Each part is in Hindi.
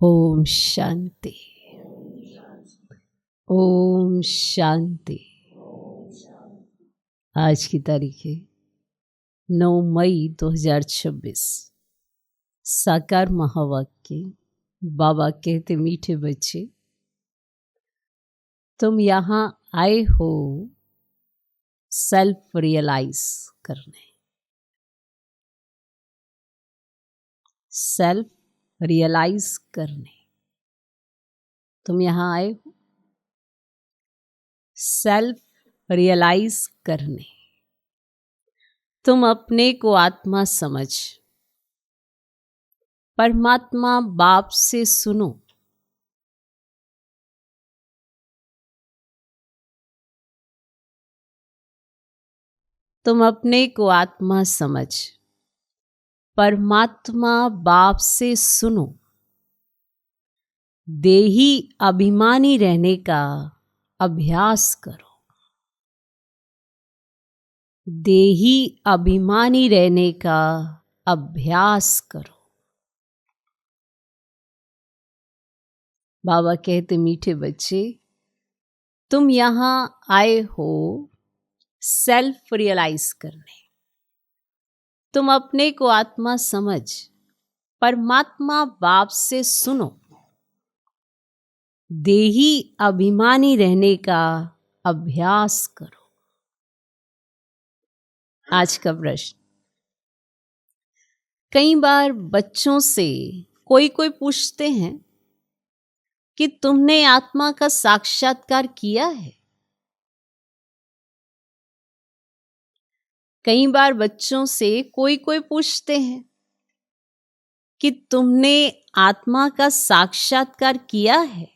ओम शांति। ओम शांति। आज की तारीख है 9 मई 2026। साकार महावाक्य। बाबा कहते मीठे बच्चे, तुम यहाँ आए हो सेल्फ रियलाइज करने। सेल्फ रियलाइज करने तुम यहाँ आए हो सेल्फ रियलाइज करने। तुम अपने को आत्मा समझ परमात्मा बाप से सुनो। तुम अपने को आत्मा समझ परमात्मा बाप से सुनो। देही अभिमानी रहने का अभ्यास करो। देही अभिमानी रहने का अभ्यास करो। बाबा कहते मीठे बच्चे, तुम यहाँ आए हो सेल्फ रियलाइज करने। तुम अपने को आत्मा समझ परमात्मा बाप से सुनो। देही अभिमानी रहने का अभ्यास करो। आज का प्रश्न, कई बार बच्चों से कोई पूछते हैं कि तुमने आत्मा का साक्षात्कार किया है। कई बार बच्चों से कोई पूछते हैं कि तुमने आत्मा का साक्षात्कार किया है,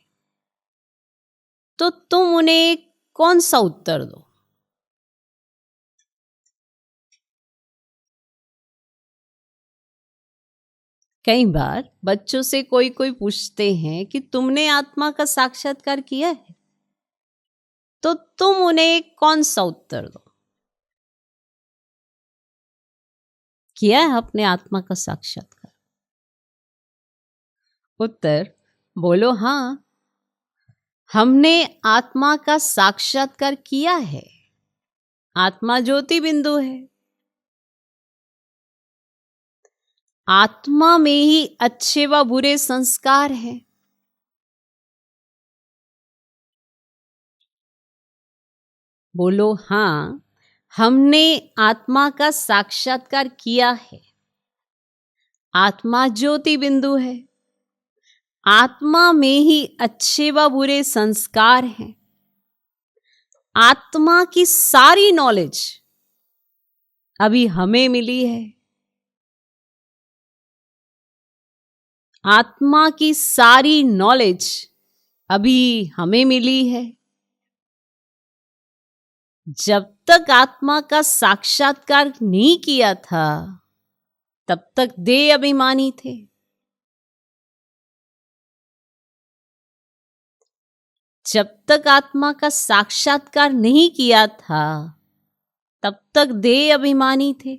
तो तुम उन्हें कौन सा उत्तर दो? कई बार बच्चों से कोई पूछते हैं कि तुमने आत्मा का साक्षात्कार किया है, तो तुम उन्हें कौन सा उत्तर दो? किया है अपने आत्मा का साक्षात्कार? उत्तर बोलो, हाँ, हमने आत्मा का साक्षात्कार किया है। आत्मा ज्योति बिंदु है। आत्मा में ही अच्छे व बुरे संस्कार हैं। बोलो, हाँ, हमने आत्मा का साक्षात्कार किया है। आत्मा ज्योति बिंदु है। आत्मा में ही अच्छे व बुरे संस्कार हैं। आत्मा की सारी नॉलेज अभी हमें मिली है। आत्मा की सारी नॉलेज अभी हमें मिली है। जब तक आत्मा का साक्षात्कार नहीं किया था, तब तक देह अभिमानी थे। जब तक आत्मा का साक्षात्कार नहीं किया था, तब तक देह अभिमानी थे।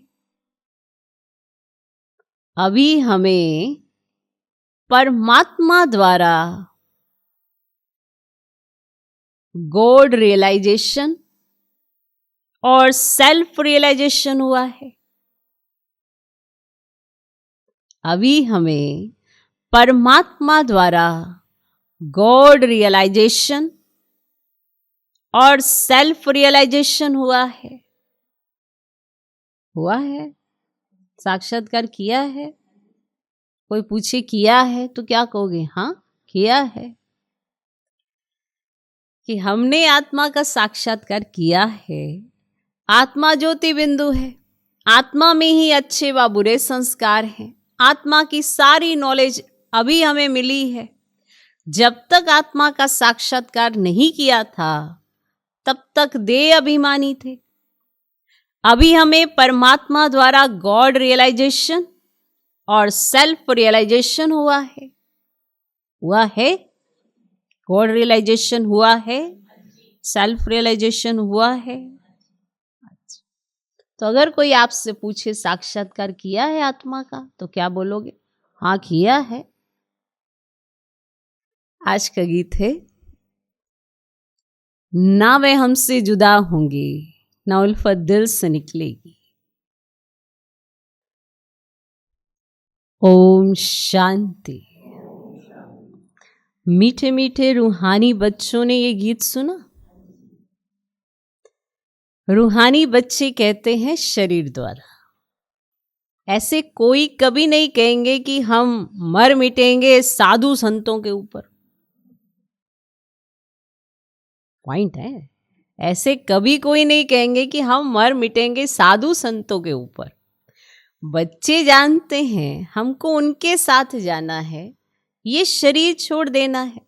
अभी हमें परमात्मा द्वारा गॉड रियलाइजेशन और सेल्फ रियलाइजेशन हुआ है। अभी हमें परमात्मा द्वारा गॉड रियलाइजेशन और सेल्फ रियलाइजेशन हुआ है। हुआ है, साक्षात्कार किया है। कोई पूछे किया है तो क्या कहोगे? हाँ, किया है। कि हमने आत्मा का साक्षात्कार किया है। आत्मा ज्योति बिंदु है। आत्मा में ही अच्छे व बुरे संस्कार हैं। आत्मा की सारी नॉलेज अभी हमें मिली है। जब तक आत्मा का साक्षात्कार नहीं किया था, तब तक देह अभिमानी थे। अभी हमें परमात्मा द्वारा गॉड रियलाइजेशन और सेल्फ रियलाइजेशन हुआ है। हुआ है, गॉड रियलाइजेशन हुआ है, सेल्फ रियलाइजेशन हुआ है। तो अगर कोई आपसे पूछे साक्षात्कार किया है आत्मा का, तो क्या बोलोगे? हाँ, किया है। आज का गीत है, ना वे हमसे जुदा होंगे, ना उल्फत दिल से निकलेगी। ओम शांति। मीठे मीठे रूहानी बच्चों ने ये गीत सुना। रूहानी बच्चे कहते हैं शरीर द्वारा। ऐसे कोई कभी नहीं कहेंगे कि हम मर मिटेंगे साधु संतों के ऊपर। पॉइंट है, ऐसे कभी कोई नहीं कहेंगे कि हम मर मिटेंगे साधु संतों के ऊपर। बच्चे जानते हैं हमको उनके साथ जाना है, ये शरीर छोड़ देना है।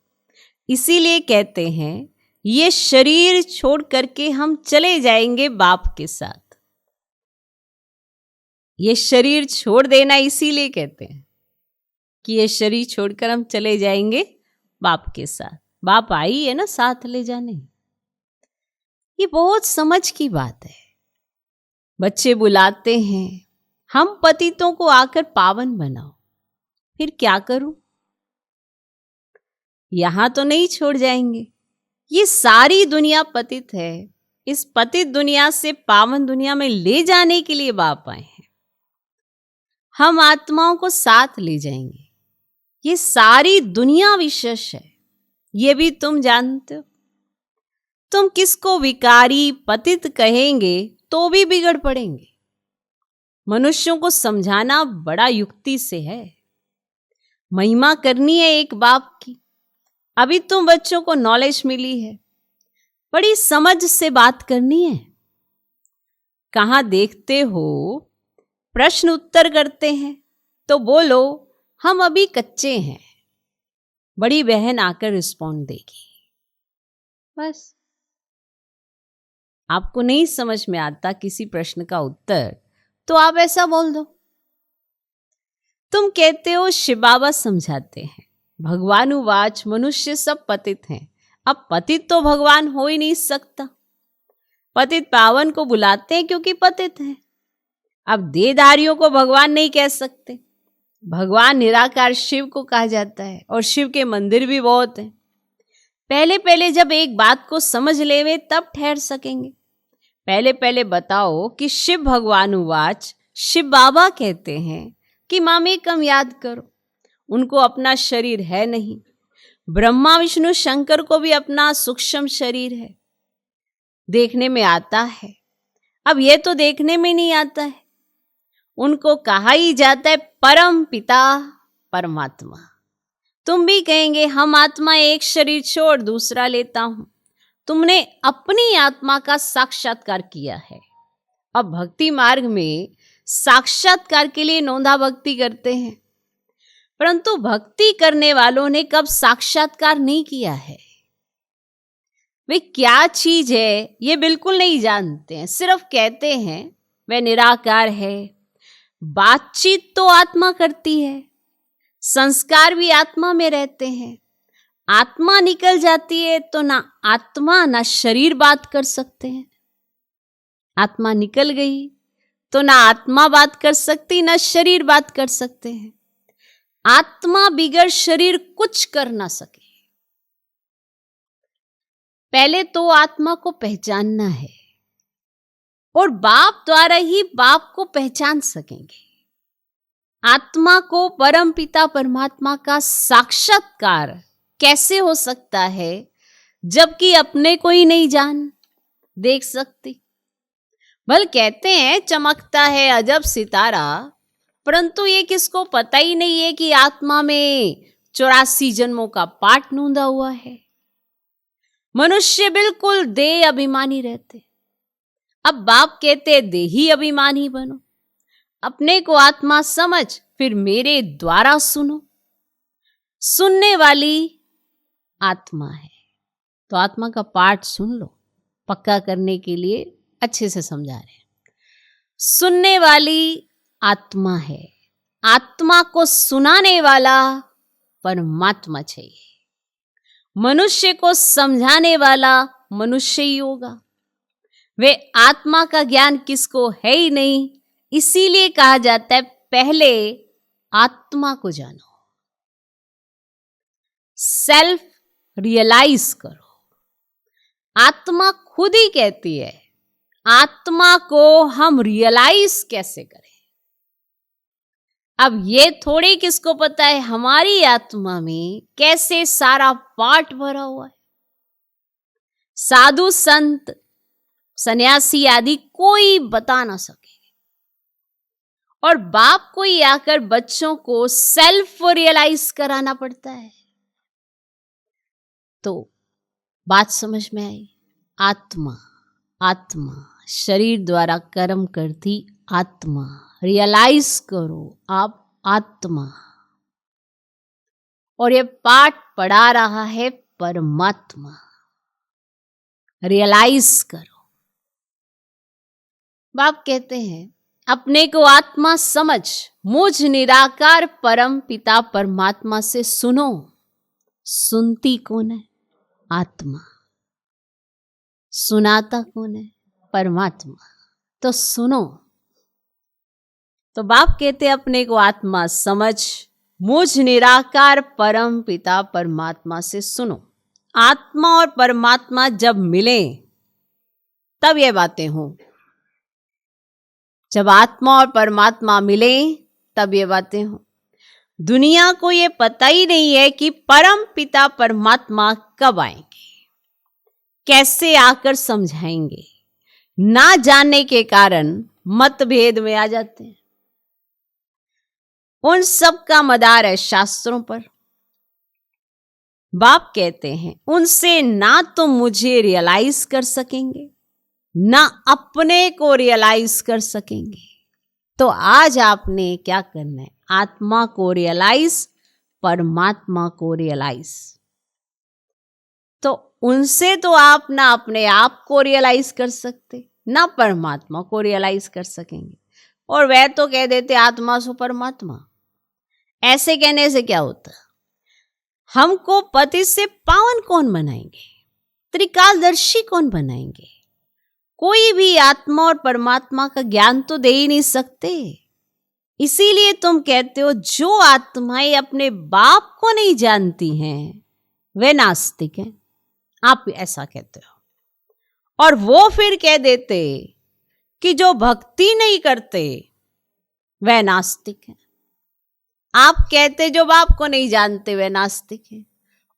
इसीलिए कहते हैं ये शरीर छोड़ करके हम चले जाएंगे बाप के साथ। ये शरीर छोड़ देना इसीलिए कहते हैं कि ये शरीर छोड़कर हम चले जाएंगे बाप के साथ। बाप आई है ना साथ ले जाने। ये बहुत समझ की बात है। बच्चे बुलाते हैं, हम पतितों को आकर पावन बनाओ। फिर क्या करूं? यहां तो नहीं छोड़ जाएंगे। ये सारी दुनिया पतित है। इस पतित दुनिया से पावन दुनिया में ले जाने के लिए बाप आए हैं। हम आत्माओं को साथ ले जाएंगे। ये सारी दुनिया विशेष है, ये भी तुम जानते हो। तुम किसको विकारी पतित कहेंगे तो भी बिगड़ पड़ेंगे। मनुष्यों को समझाना बड़ा युक्ति से है। महिमा करनी है एक बाप की। अभी तुम बच्चों को नॉलेज मिली है, बड़ी समझ से बात करनी है। कहाँ देखते हो प्रश्न उत्तर करते हैं तो बोलो हम अभी कच्चे हैं। बड़ी बहन आकर रिस्पॉन्ड देगी। बस आपको नहीं समझ में आता किसी प्रश्न का उत्तर तो आप ऐसा बोल दो। तुम कहते हो शिव बाबा समझाते हैं, भगवान उवाच मनुष्य सब पतित हैं। अब पतित तो भगवान हो ही नहीं सकता। पतित पावन को बुलाते हैं क्योंकि पतित हैं। अब देहधारियों को भगवान नहीं कह सकते। भगवान निराकार शिव को कहा जाता है और शिव के मंदिर भी बहुत हैं। पहले पहले जब एक बात को समझ लेवे तब ठहर सकेंगे। पहले पहले बताओ कि शिव भगवान उवाच, शिव बाबा कहते हैं कि मामेकम याद करो। उनको अपना शरीर है नहीं। ब्रह्मा विष्णु शंकर को भी अपना सूक्ष्म शरीर है, देखने में आता है। अब ये तो देखने में नहीं आता है। उनको कहा ही जाता है परम पिता परमात्मा। तुम भी कहेंगे हम आत्मा एक शरीर छोड़ दूसरा लेता हूं। तुमने अपनी आत्मा का साक्षात्कार किया है। अब भक्ति मार्ग में साक्षात्कार के लिए नौंधा भक्ति करते हैं, परंतु भक्ति करने वालों ने कब साक्षात्कार नहीं किया है। वे क्या चीज है ये बिल्कुल नहीं जानते हैं। सिर्फ कहते हैं वह निराकार है। बातचीत तो आत्मा करती है, संस्कार भी आत्मा में रहते हैं। आत्मा निकल जाती है तो ना आत्मा ना शरीर बात कर सकते हैं। आत्मा निकल गई तो ना आत्मा बात कर सकती ना शरीर बात कर सकते हैं। आत्मा बिगर शरीर कुछ कर ना सके। पहले तो आत्मा को पहचानना है और बाप द्वारा ही बाप को पहचान सकेंगे। आत्मा को परम पिता परमात्मा का साक्षात्कार कैसे हो सकता है जबकि अपने को ही नहीं जान देख सकती। भल कहते हैं चमकता है अजब सितारा, परंतु ये किसको पता ही नहीं है कि आत्मा में 84 जन्मों का पाठ नूंदा हुआ है। मनुष्य बिल्कुल देह अभिमानी रहते। अब बाप कहते देही अभिमानी बनो। अपने को आत्मा समझ, फिर मेरे द्वारा सुनो। सुनने वाली आत्मा है तो आत्मा का पाठ सुन लो। पक्का करने के लिए अच्छे से समझा रहे हैं। सुनने वाली आत्मा है। आत्मा को सुनाने वाला परमात्मा चाहिए। मनुष्य को समझाने वाला मनुष्य ही होगा। वे आत्मा का ज्ञान किसको है ही नहीं। इसीलिए कहा जाता है पहले आत्मा को जानो। सेल्फ रियलाइज करो। आत्मा खुद ही कहती है, आत्मा को हम रियलाइज कैसे करें? अब ये थोड़ी किसको पता है हमारी आत्मा में कैसे सारा पार्ट भरा हुआ है। साधु संत सन्यासी आदि कोई बता ना सके, और बाप को ही आकर बच्चों को सेल्फ रियलाइज कराना पड़ता है। तो बात समझ में आई? आत्मा, आत्मा शरीर द्वारा कर्म करती आत्मा, रियलाइज करो आप आत्मा। और ये पाठ पढ़ा रहा है परमात्मा, रियलाइज करो। बाप कहते हैं अपने को आत्मा समझ, मुझ निराकार परम पिता परमात्मा से सुनो। सुनती कौन है? आत्मा। सुनाता कौन है? परमात्मा। तो सुनो। तो बाप कहते अपने को आत्मा समझ, मुझ निराकार परम पिता परमात्मा से सुनो। आत्मा और परमात्मा जब मिले तब ये बातें हों। जब आत्मा और परमात्मा मिले तब ये बातें हों। दुनिया को ये पता ही नहीं है कि परम पिता परमात्मा कब आएंगे, कैसे आकर समझाएंगे। ना जानने के कारण मतभेद में आ जाते हैं। उन सब का मदार है शास्त्रों पर। बाप कहते हैं उनसे ना तो मुझे रियलाइज कर सकेंगे, ना अपने को रियलाइज कर सकेंगे। तो आज आपने क्या करना है? आत्मा को रियलाइज, परमात्मा को रियलाइज। तो उनसे तो आप ना अपने आप को रियलाइज कर सकते, ना परमात्मा को रियलाइज कर सकेंगे। और वह तो कह देते आत्मा सो परमात्मा। ऐसे कहने से क्या होता? हमको पति से पावन कौन बनाएंगे? त्रिकालदर्शी कौन बनाएंगे? कोई भी आत्मा और परमात्मा का ज्ञान तो दे ही नहीं सकते। इसीलिए तुम कहते हो जो आत्माएं अपने बाप को नहीं जानती हैं वे नास्तिक हैं। आप ऐसा कहते हो। और वो फिर कह देते कि जो भक्ति नहीं करते वह नास्तिक है। आप कहते जो बाप को नहीं जानते वे नास्तिक है,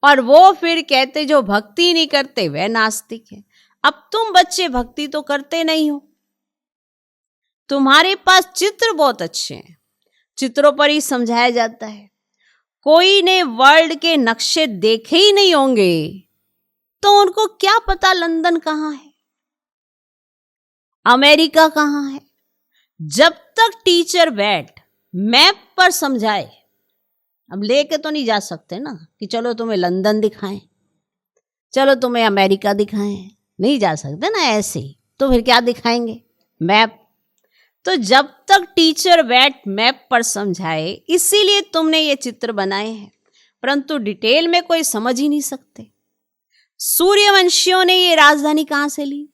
और वो फिर कहते जो भक्ति नहीं करते वे नास्तिक है। अब तुम बच्चे भक्ति तो करते नहीं हो। तुम्हारे पास चित्र बहुत अच्छे हैं, चित्रों पर ही समझाया जाता है। कोई ने वर्ल्ड के नक्शे देखे ही नहीं होंगे तो उनको क्या पता लंदन कहाँ है, अमेरिका कहाँ है। जब तक टीचर बैठ मैप पर समझाए, अब लेके तो नहीं जा सकते ना कि चलो तुम्हें लंदन दिखाएं, चलो तुम्हें अमेरिका दिखाएं, नहीं जा सकते ना ऐसे ही। तो फिर क्या दिखाएंगे? मैप। तो जब तक टीचर बैठ मैप पर समझाए, इसीलिए तुमने ये चित्र बनाए हैं, परंतु डिटेल में कोई समझ ही नहीं सकते। सूर्यवंशियों ने ये राजधानी कहां से ली?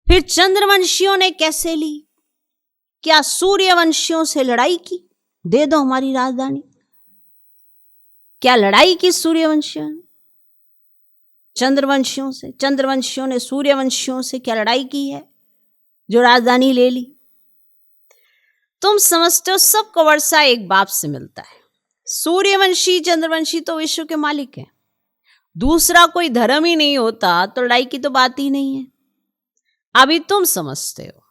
फिर चंद्रवंशियों ने कैसे ली? क्या सूर्यवंशियों से लड़ाई की? दे दो हमारी राजधानी। क्या लड़ाई की सूर्यवंशियों ने चंद्रवंशियों से? चंद्रवंशियों ने सूर्यवंशियों से क्या लड़ाई की है जो राजधानी ले ली? तुम समझते हो सबको वर्षा एक बाप से मिलता है। सूर्यवंशी चंद्रवंशी तो विश्व के मालिक हैं। दूसरा कोई धर्म ही नहीं होता तो लड़ाई की तो बात ही नहीं है। अभी तुम समझते हो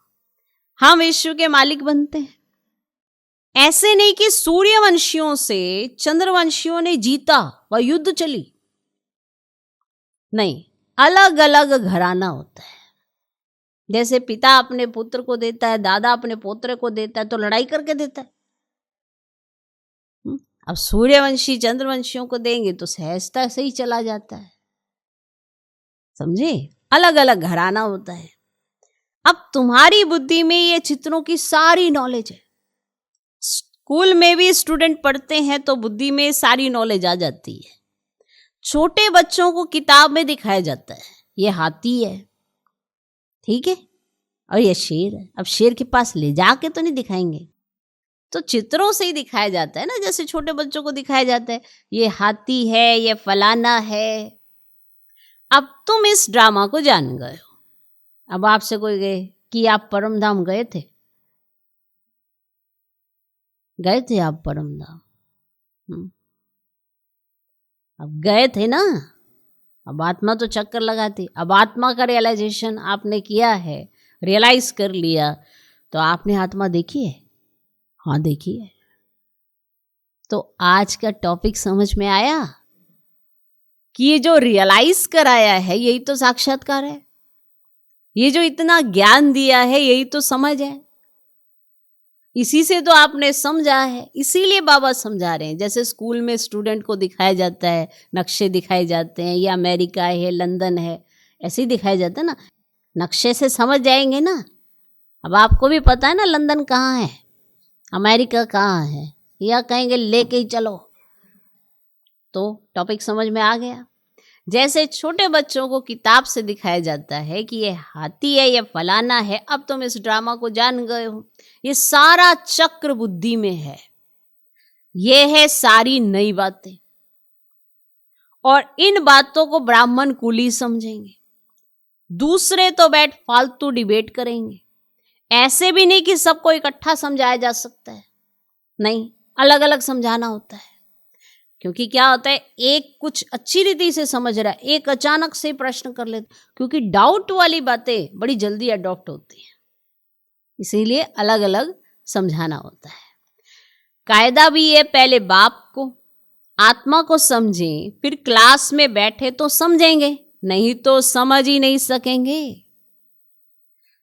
हम विश्व के मालिक बनते हैं। ऐसे नहीं कि सूर्यवंशियों से चंद्रवंशियों ने जीता वह युद्ध चली, नहीं, अलग अलग घराना होता है। जैसे पिता अपने पुत्र को देता है, दादा अपने पोत्र को देता है, तो लड़ाई करके देता है। अब सूर्यवंशी चंद्रवंशियों को देंगे तो सहजता से ही चला जाता है। समझे? अलग अलग घराना होता है। अब तुम्हारी बुद्धि में ये चित्रों की सारी नॉलेज है। स्कूल में भी स्टूडेंट पढ़ते हैं तो बुद्धि में सारी नॉलेज आ जाती है। छोटे बच्चों को किताब में दिखाया जाता है ये हाथी है, ठीक है, और ये शेर है। अब शेर के पास ले जाके तो नहीं दिखाएंगे, तो चित्रों से ही दिखाया जाता है ना, जैसे छोटे बच्चों को दिखाया जाता है ये हाथी है, ये फलाना है। अब तुम इस ड्रामा को जान गए हो। अब आपसे कोई गए कि आप परम धाम गए थे? गए थे आप परम धाम? अब गए थे ना। अब आत्मा तो चक्कर लगाती। अब आत्मा का रियलाइजेशन आपने किया है, रियलाइज कर लिया, तो आपने आत्मा देखी है? हाँ देखी है। तो आज का टॉपिक समझ में आया कि ये जो रियलाइज कराया है यही तो साक्षात्कार है। ये जो इतना ज्ञान दिया है यही तो समझ है। इसी से तो आपने समझा है, इसीलिए बाबा समझा रहे हैं। जैसे स्कूल में स्टूडेंट को दिखाया जाता है, नक्शे दिखाए जाते हैं, ये अमेरिका है, लंदन है, ऐसे ही दिखाया जाता है ना। नक्शे से समझ जाएंगे ना। अब आपको भी पता है ना लंदन कहाँ है, अमेरिका कहाँ है, या कहेंगे लेके ही चलो। तो टॉपिक समझ में आ गया। जैसे छोटे बच्चों को किताब से दिखाया जाता है कि ये हाथी है, ये फलाना है, अब तुम इस ड्रामा को जान गए हो। ये सारा चक्र बुद्धि में है, ये है सारी नई बातें। और इन बातों को ब्राह्मण कुली समझेंगे, दूसरे तो बैठ फालतू डिबेट करेंगे। ऐसे भी नहीं कि सबको इकट्ठा समझाया जा सकता है, नहीं, अलग अलग समझाना होता है। क्योंकि क्या होता है, एक कुछ अच्छी रीति से समझ रहा है, एक अचानक से प्रश्न कर लेता, क्योंकि डाउट वाली बातें बड़ी जल्दी अडॉप्ट होती हैं, इसीलिए अलग अलग समझाना होता है। कायदा भी है, पहले बाप को आत्मा को समझें, फिर क्लास में बैठे तो समझेंगे, नहीं तो समझ ही नहीं सकेंगे,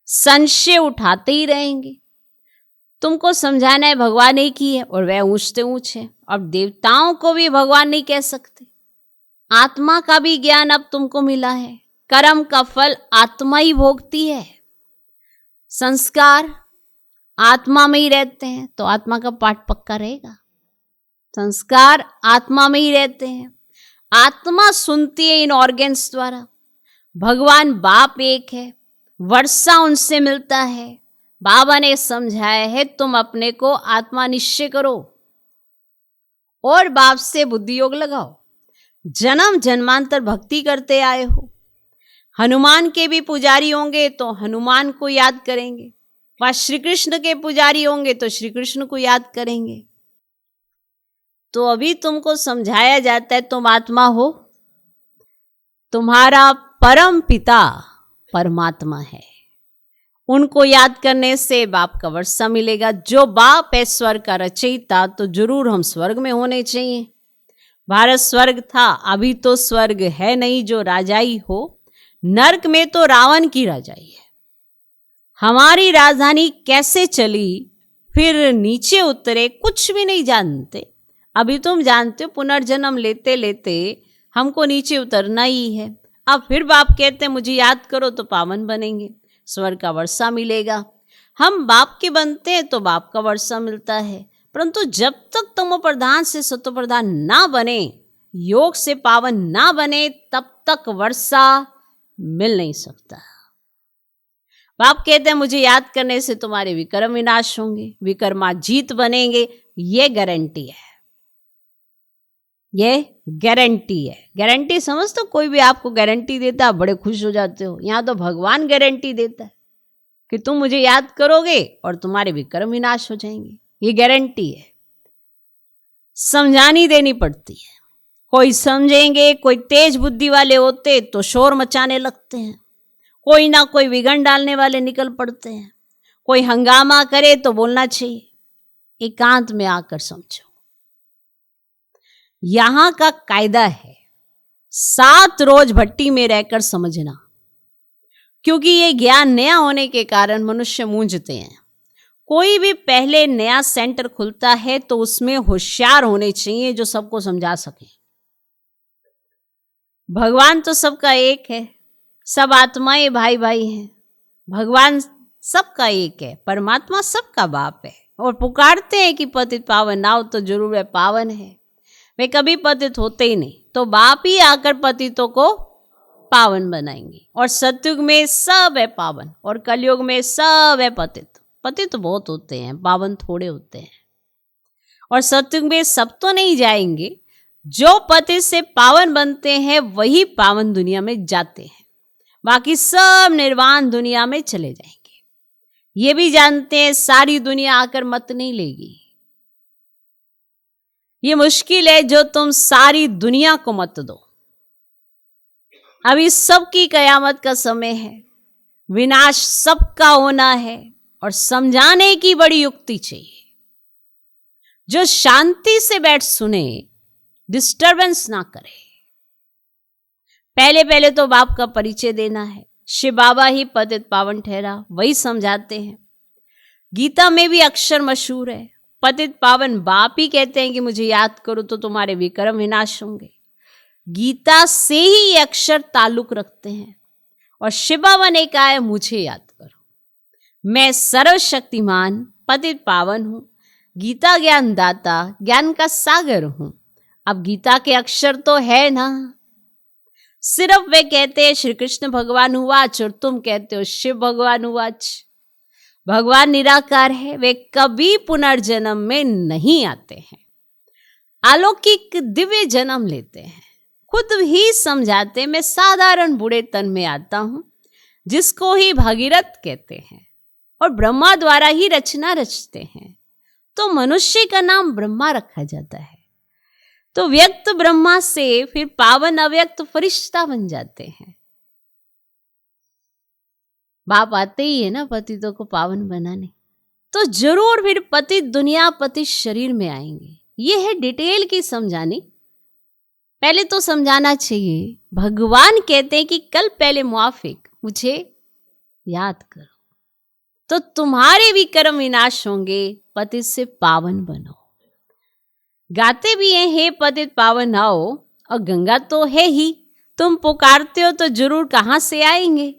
संशय उठाते ही रहेंगे। तुमको समझाना है भगवान एक ही है और वह ऊंचते ऊंच है। अब देवताओं को भी भगवान नहीं कह सकते। आत्मा का भी ज्ञान अब तुमको मिला है, कर्म का फल आत्मा ही भोगती है। संस्कार आत्मा में ही रहते हैं, तो आत्मा का पाठ पक्का रहेगा। संस्कार आत्मा में ही रहते हैं, आत्मा सुनती है इन ऑर्गेन्स द्वारा। भगवान बाप एक है, वर्षा उनसे मिलता है। बाबा ने समझाया है तुम अपने को आत्मा निश्चय करो और बाप से बुद्धि योग लगाओ। जन्म जन्मांतर भक्ति करते आए हो। हनुमान के भी पुजारी होंगे तो हनुमान को याद करेंगे, वह श्री कृष्ण के पुजारी होंगे तो श्री कृष्ण को याद करेंगे। तो अभी तुमको समझाया जाता है तुम आत्मा हो, तुम्हारा परम पिता परमात्मा है, उनको याद करने से बाप का वर्षा मिलेगा। जो बाप है स्वर्ग का रचयिता, तो जरूर हम स्वर्ग में होने चाहिए। भारत स्वर्ग था, अभी तो स्वर्ग है नहीं जो राजाई हो, नरक में तो रावण की राजाई है। हमारी राजधानी कैसे चली, फिर नीचे उतरे, कुछ भी नहीं जानते। अभी तुम जानते हो पुनर्जन्म लेते लेते हमको नीचे उतरना ही है। अब फिर बाप कहते हैं मुझे याद करो तो पावन बनेंगे, स्वर्ग का वर्षा मिलेगा। हम बाप के बनते हैं तो बाप का वर्षा मिलता है, परंतु जब तक तमो प्रधान से सतो प्रधान ना बने, योग से पावन ना बने, तब तक वर्षा मिल नहीं सकता। बाप कहते हैं मुझे याद करने से तुम्हारे विकर्म विनाश होंगे, विकर्माजीत बनेंगे, ये गारंटी है, ये गारंटी है। गारंटी समझ, तो कोई भी आपको गारंटी देता आप बड़े खुश हो जाते हो। यहाँ तो भगवान गारंटी देता है कि तुम मुझे याद करोगे और तुम्हारे विकर्म विनाश हो जाएंगे, ये गारंटी है। समझानी देनी पड़ती है। कोई समझेंगे, कोई तेज बुद्धि वाले होते तो शोर मचाने लगते हैं, कोई ना कोई विघन डालने वाले निकल पड़ते हैं, कोई हंगामा करे तो बोलना चाहिए। एकांत में आकर समझो। यहां का कायदा है 7 रोज भट्टी में रहकर समझना, क्योंकि ये ज्ञान नया होने के कारण मनुष्य मूंझते हैं। कोई भी पहले नया सेंटर खुलता है तो उसमें होशियार होने चाहिए जो सबको समझा सके। भगवान तो सबका एक है, सब आत्माएं भाई भाई हैं। भगवान सबका एक है, परमात्मा सबका बाप है। और पुकारते हैं कि पतित पावन ना हो, तो जरूर है पावन है। वे कभी पतित होते ही नहीं, तो बाप ही आकर पतितों को पावन बनाएंगे। और सतयुग में सब है पावन और कलयुग में सब है पतित। पतित बहुत होते हैं, पावन थोड़े होते हैं। और सत्युग में सब तो नहीं जाएंगे, जो पतित से पावन बनते हैं वही पावन दुनिया में जाते हैं, बाकी सब निर्वाण दुनिया में चले जाएंगे। ये भी जानते हैं सारी दुनिया आकर मत नहीं लेगी। ये मुश्किल है जो तुम सारी दुनिया को मत दो। अभी सबकी कयामत का समय है, विनाश सबका होना है और समझाने की बड़ी युक्ति चाहिए। जो शांति से बैठ सुने, डिस्टरबेंस ना करे। पहले पहले तो बाप का परिचय देना है। शिव बाबा ही पतित पावन ठहरा, वही समझाते हैं। गीता में भी अक्षर मशहूर है, पतित पावन बाप ही कहते हैं कि मुझे याद करो तो तुम्हारे विक्रम विनाश होंगे। गीता से ही ये अक्षर ताल्लुक रखते हैं। और शिव बाबा ने कहा है मुझे याद करो, मैं सर्वशक्तिमान पतित पावन हूं, गीता ज्ञान दाता, ज्ञान का सागर हूं। अब गीता के अक्षर तो है ना, सिर्फ वे कहते हैं श्री कृष्ण भगवान उवाच और तुम कहते हो शिव भगवान उवाच। भगवान निराकार है, वे कभी पुनर्जन्म में नहीं आते हैं, अलौकिक दिव्य जन्म लेते हैं। खुद ही समझाते, मैं साधारण बूढ़े तन में आता हूं, जिसको ही भागीरथ कहते हैं, और ब्रह्मा द्वारा ही रचना रचते हैं, तो मनुष्य का नाम ब्रह्मा रखा जाता है। तो व्यक्त ब्रह्मा से फिर पावन अव्यक्त फरिश्ता बन जाते हैं। बाप आते ही है ना पतितों को पावन बनाने, तो जरूर फिर पतित दुनिया पतित शरीर में आएंगे। ये है डिटेल की समझानी। पहले तो समझाना चाहिए, भगवान कहते हैं कि कल पहले मुआफिक मुझे याद करो तो तुम्हारे भी कर्म विनाश होंगे, पतित से पावन बनो। गाते भी हैं, हे पतित पावन आओ, और गंगा तो है ही, तुम पुकारते हो तो जरूर कहां से आएंगे।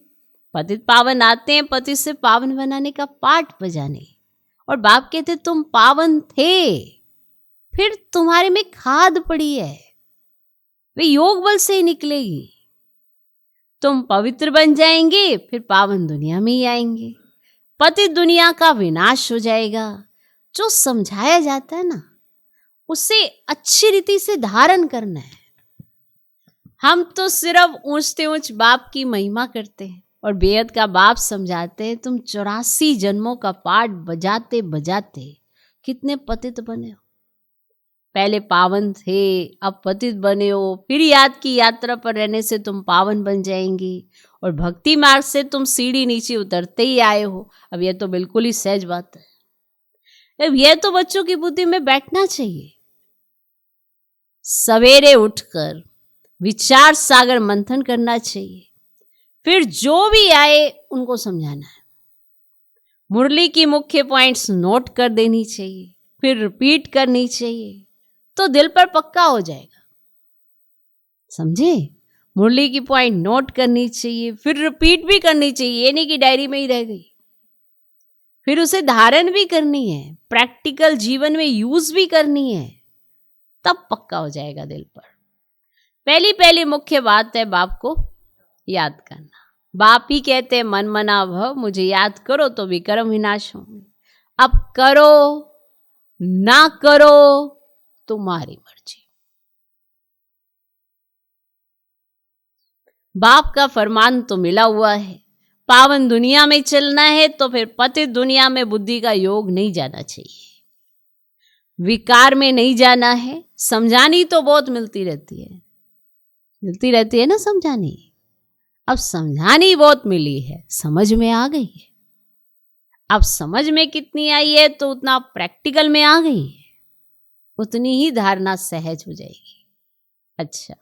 पतित पावन आते हैं पतित से पावन बनाने का पाठ बजाने। और बाप कहते तुम पावन थे, फिर तुम्हारे में खाद पड़ी है, वे योग बल से ही निकलेगी। तुम पवित्र बन जाएंगे, फिर पावन दुनिया में ही आएंगे, पतित दुनिया का विनाश हो जाएगा। जो समझाया जाता है ना, उसे अच्छी रीति से धारण करना है। हम तो सिर्फ ऊंचते ऊंच बाप की महिमा करते हैं, और बेहद का बाप समझाते हैं तुम 84 जन्मों का पाठ बजाते बजाते कितने पतित बने हो। पहले पावन थे, अब पतित बने हो, फिर याद की यात्रा पर रहने से तुम पावन बन जाएंगी, और भक्ति मार्ग से तुम सीढ़ी नीचे उतरते ही आए हो। अब यह तो बिल्कुल ही सहज बात है। अब यह तो बच्चों की बुद्धि में बैठना चाहिए। सवेरे उठकर विचार सागर मंथन करना चाहिए, फिर जो भी आए उनको समझाना है। मुरली की मुख्य पॉइंट्स नोट कर देनी चाहिए, फिर रिपीट करनी चाहिए, तो दिल पर पक्का हो जाएगा। समझे? मुरली की पॉइंट नोट करनी चाहिए, फिर रिपीट भी करनी चाहिए। ये नहीं कि डायरी में ही रह गई, फिर उसे धारण भी करनी है, प्रैक्टिकल जीवन में यूज भी करनी है, तब पक्का हो जाएगा दिल पर। पहली मुख्य बात है बाप को याद करना। बाप ही कहते हैं मन मना भव, मुझे याद करो तो विक्रम विनाश होंगे। अब करो ना करो तुम्हारी मर्जी। बाप का फरमान तो मिला हुआ है, पावन दुनिया में चलना है तो फिर पतित दुनिया में बुद्धि का योग नहीं जाना चाहिए, विकार में नहीं जाना है। समझानी तो बहुत मिलती रहती है ना समझानी। अब समझानी बहुत मिली है, समझ में आ गई है। अब समझ में कितनी आई है तो उतना प्रैक्टिकल में आ गई है, उतनी ही धारणा सहज हो जाएगी। अच्छा,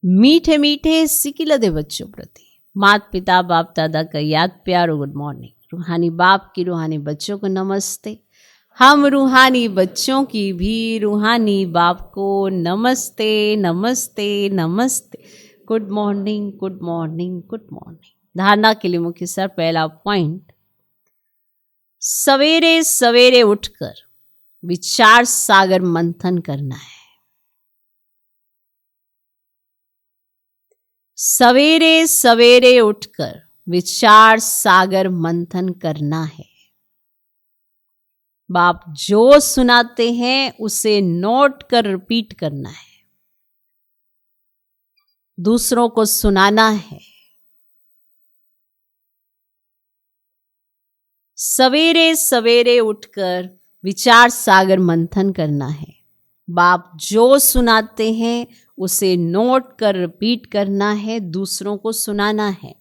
मीठे मीठे सिकिलदे बच्चों प्रति माता पिता बाप दादा का याद प्यार और गुड मॉर्निंग। रूहानी बाप की रूहानी बच्चों को नमस्ते। हम रूहानी बच्चों की भी रूहानी बाप को नमस्ते नमस्ते नमस्ते। Good morning good morning good morning. धारणा के लिए मुख्य सर पहला पॉइंट, सवेरे सवेरे उठकर विचार सागर मंथन करना है। सवेरे सवेरे उठकर विचार सागर मंथन करना है। बाप जो सुनाते हैं उसे नोट कर रिपीट करना है, दूसरों को सुनाना है। सवेरे सवेरे उठकर विचार सागर मंथन करना है। बाप जो सुनाते हैं उसे नोट कर रिपीट करना है, दूसरों को सुनाना है।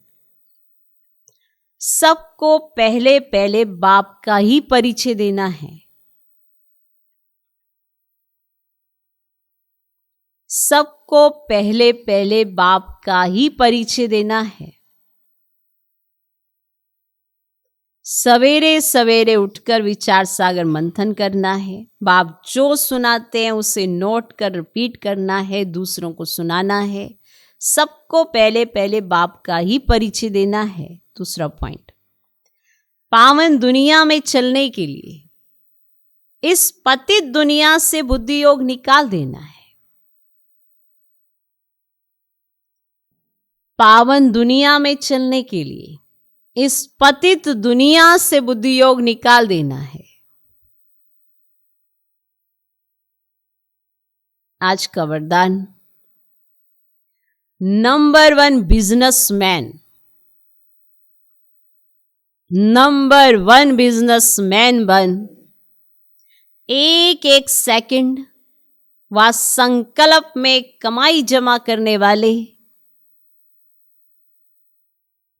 सबको पहले पहले बाप का ही परिचय देना है। सबको पहले पहले बाप का ही परिचय देना है। सवेरे सवेरे उठकर विचार सागर मंथन करना है। बाप जो सुनाते हैं उसे नोट कर रिपीट करना है, दूसरों को सुनाना है। सबको पहले पहले बाप का ही परिचय देना है। दूसरा पॉइंट, पावन दुनिया में चलने के लिए इस पतित दुनिया से बुद्धि योग निकाल देना है। पावन दुनिया में चलने के लिए इस पतित दुनिया से बुद्धि योग निकाल देना है। आज का वरदान, नंबर 1 बिजनेसमैन, नंबर 1 बिजनेसमैन बन। एक एक सेकंड व संकल्प में कमाई जमा करने वाले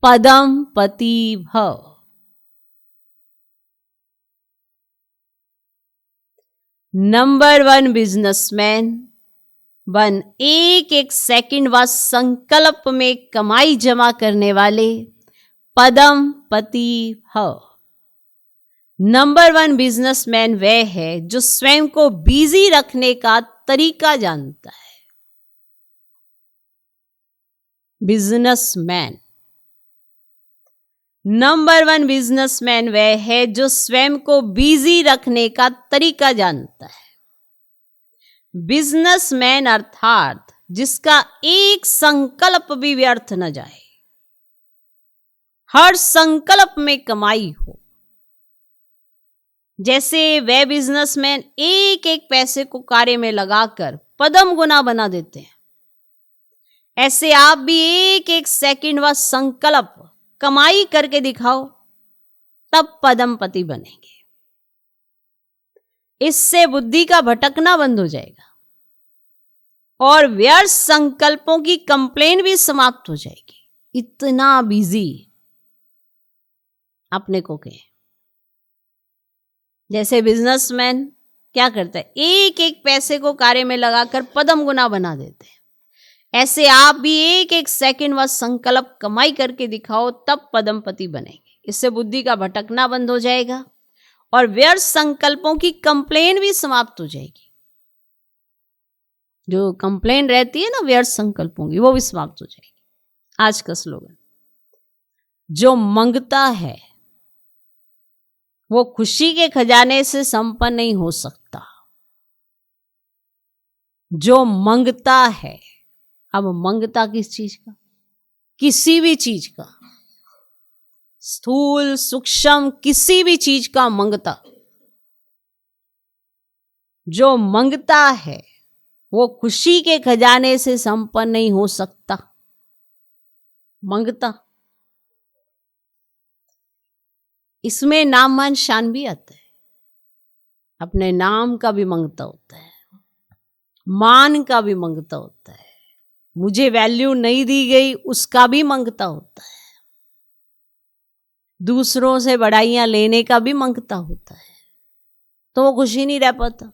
पदम पति भव। नंबर 1 बिजनेसमैन बन, एक एक सेकंड व संकल्प में कमाई जमा करने वाले पदम पति भव। नंबर 1 बिजनेसमैन वह है जो स्वयं को बिजी रखने का तरीका जानता है। बिजनेसमैन, नंबर 1 बिजनेसमैन वह है जो स्वयं को बिजी रखने का तरीका जानता है। बिजनेसमैन अर्थात जिसका एक संकल्प भी व्यर्थ न जाए, हर संकल्प में कमाई हो। जैसे वह बिजनेसमैन एक एक पैसे को कार्य में लगाकर पदम गुना बना देते हैं, ऐसे आप भी एक एक सेकंड व संकल्प कमाई करके दिखाओ, तब पदमपति बनेंगे। इससे बुद्धि का भटकना बंद हो जाएगा और व्यर्थ संकल्पों की कंप्लेन भी समाप्त हो जाएगी। इतना बिजी अपने को कहे। जैसे बिजनेसमैन क्या करता है, एक एक पैसे को कार्य में लगाकर पदम गुना बना देते हैं, ऐसे आप भी एक एक सेकंड व संकल्प कमाई करके दिखाओ, तब पदमपति बनेंगे। इससे बुद्धि का भटकना बंद हो जाएगा और व्यर्थ संकल्पों की कंप्लेन भी समाप्त हो जाएगी। जो कंप्लेन रहती है ना व्यर्थ संकल्पों की, वो भी समाप्त हो जाएगी। आज का स्लोगन, जो मांगता है वो खुशी के खजाने से संपन्न नहीं हो सकता। जो मांगता है, अब मांगता किस चीज का? किसी भी चीज का, स्थूल सूक्ष्म किसी भी चीज का मांगता। जो मांगता है वो खुशी के खजाने से संपन्न नहीं हो सकता। मांगता, इसमें नाम मान शान भी आता है। अपने नाम का भी मांगता होता है, मान का भी मांगता होता है, मुझे वैल्यू नहीं दी गई उसका भी मांगता होता है, दूसरों से बड़ाइयां लेने का भी मांगता होता है। तो वो खुशी नहीं रह पाता।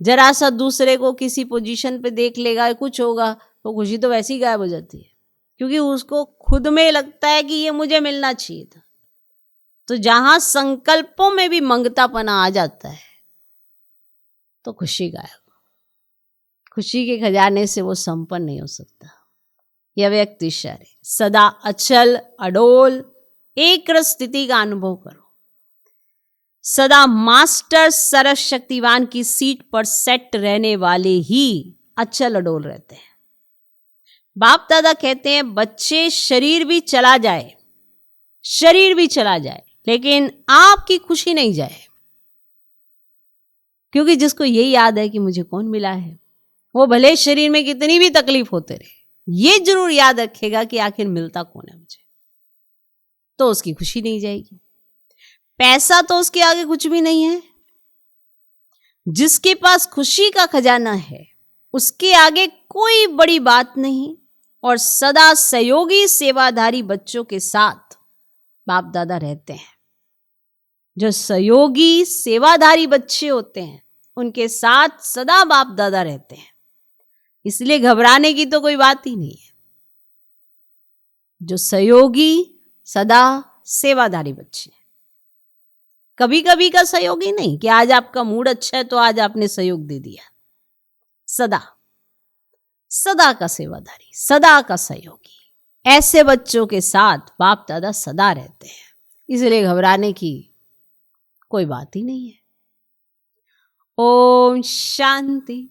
जरा सा दूसरे को किसी पोजीशन पे देख लेगा, कुछ होगा, तो खुशी तो वैसे ही गायब हो जाती है, क्योंकि उसको खुद में लगता है कि ये मुझे मिलना चाहिए था। तो जहां संकल्पों में भी मंगतापना आ जाता है तो खुशी गायब। खुशी के खजाने से वो संपन्न नहीं हो सकता। यह व्यक्ति शरीर सदा अचल अडोल एक रस स्थिति का अनुभव करो। सदा मास्टर सरस शक्तिवान की सीट पर सेट रहने वाले ही अचल अडोल रहते हैं। बाप दादा कहते हैं बच्चे शरीर भी चला जाए, शरीर भी चला जाए, लेकिन आपकी खुशी नहीं जाए। क्योंकि जिसको ये याद है कि मुझे कौन मिला है, वो भले शरीर में कितनी भी तकलीफ होते रहे, ये जरूर याद रखेगा कि आखिर मिलता कौन है मुझे, तो उसकी खुशी नहीं जाएगी। पैसा तो उसके आगे कुछ भी नहीं है। जिसके पास खुशी का खजाना है उसके आगे कोई बड़ी बात नहीं। और सदा सहयोगी सेवाधारी बच्चों के साथ बाप दादा रहते हैं। जो सहयोगी सेवाधारी बच्चे होते हैं उनके साथ सदा बाप दादा रहते हैं, इसलिए घबराने की तो कोई बात ही नहीं है। जो सहयोगी सदा सेवाधारी बच्चे, कभी कभी का सहयोगी नहीं कि आज आपका मूड अच्छा है तो आज आपने सहयोग दे दिया। सदा सदा का सेवाधारी, सदा का सहयोगी, ऐसे बच्चों के साथ बाप दादा सदा रहते हैं, इसलिए घबराने की कोई बात ही नहीं है। ओम शांति।